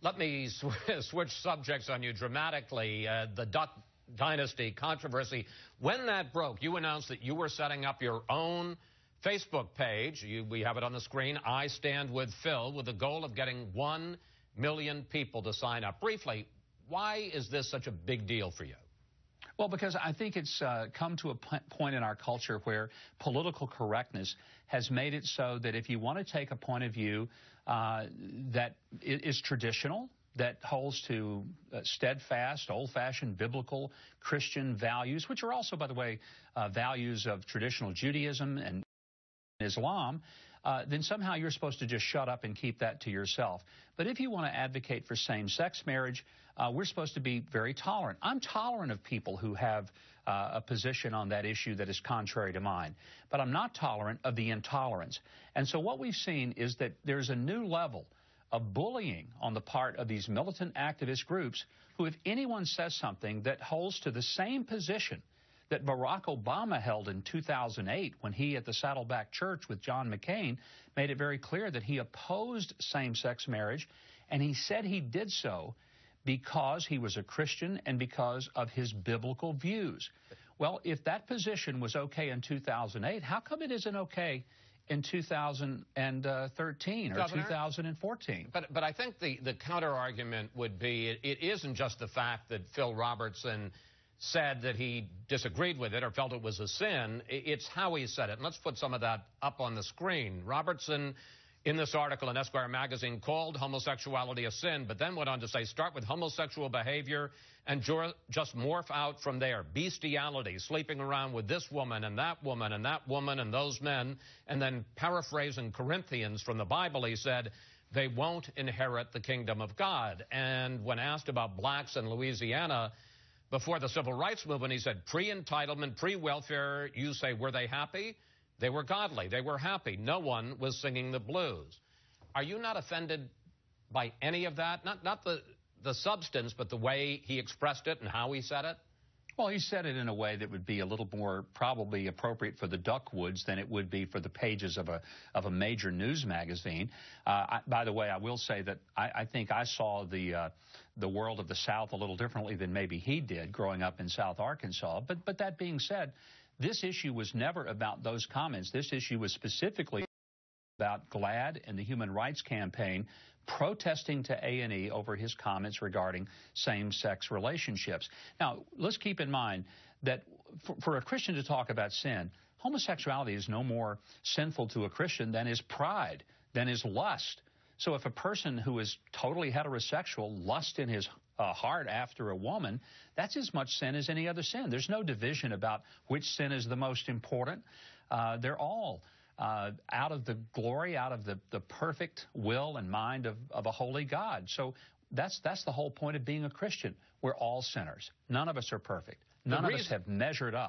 Let me switch subjects on you dramatically. The Duck Dynasty controversy. When that broke, you announced that you were setting up your own Facebook page. We have it on the screen. I Stand With Phil, with the goal of getting 1 million people to sign up. Briefly, why is this such a big deal for you? Well, because I think it's come to a point in our culture where political correctness has made it so that if you want to take a point of view that is traditional, that holds to steadfast, old-fashioned, biblical Christian values, which are also, by the way, values of traditional Judaism and Islam, then somehow you're supposed to just shut up and keep that to yourself. But if you want to advocate for same-sex marriage, we're supposed to be very tolerant. I'm tolerant of people who have a position on that issue that is contrary to mine, but I'm not tolerant of the intolerance. And so what we've seen is that there's a new level of bullying on the part of these militant activist groups who, if anyone says something that holds to the same position that Barack Obama held in 2008 when he, at the Saddleback Church with John McCain, made it very clear that he opposed same-sex marriage, and he said he did so because he was a Christian and because of his biblical views. Well, if that position was okay in 2008, how come it isn't okay in 2013 or 2014? But I think the counter-argument would be it isn't just the fact that Phil Robertson said that he disagreed with it or felt it was a sin. It's how he said it. And let's put some of that up on the screen. Robertson, in this article in Esquire magazine, called homosexuality a sin, but then went on to say, start with homosexual behavior and just morph out from there. Bestiality, sleeping around with this woman and that woman and that woman and those men. And then, paraphrasing Corinthians from the Bible, he said, they won't inherit the kingdom of God. And when asked about blacks in Louisiana before the civil rights movement, he said, pre-entitlement, pre-welfare, you say, were they happy? They were godly. They were happy. No one was singing the blues. Are you not offended by any of that? Not the substance, but the way he expressed it and how he said it? Well, he said it in a way that would be a little more probably appropriate for the Duckwoods than it would be for the pages of a major news magazine. By the way, I will say that I think I saw the world of the South a little differently than maybe he did growing up in South Arkansas. But that being said, this issue was never about those comments. This issue was specifically about GLAAD and the Human Rights Campaign protesting to A&E over his comments regarding same-sex relationships. Now, let's keep in mind that for a Christian to talk about sin, homosexuality is no more sinful to a Christian than is pride, than is lust. So if a person who is totally heterosexual lusts in his heart after a woman, that's as much sin as any other sin. There's no division about which sin is the most important. They're all out of the glory, out of the perfect will and mind of a holy God. So that's the whole point of being a Christian. We're all sinners. None of us are perfect. None of us have measured up.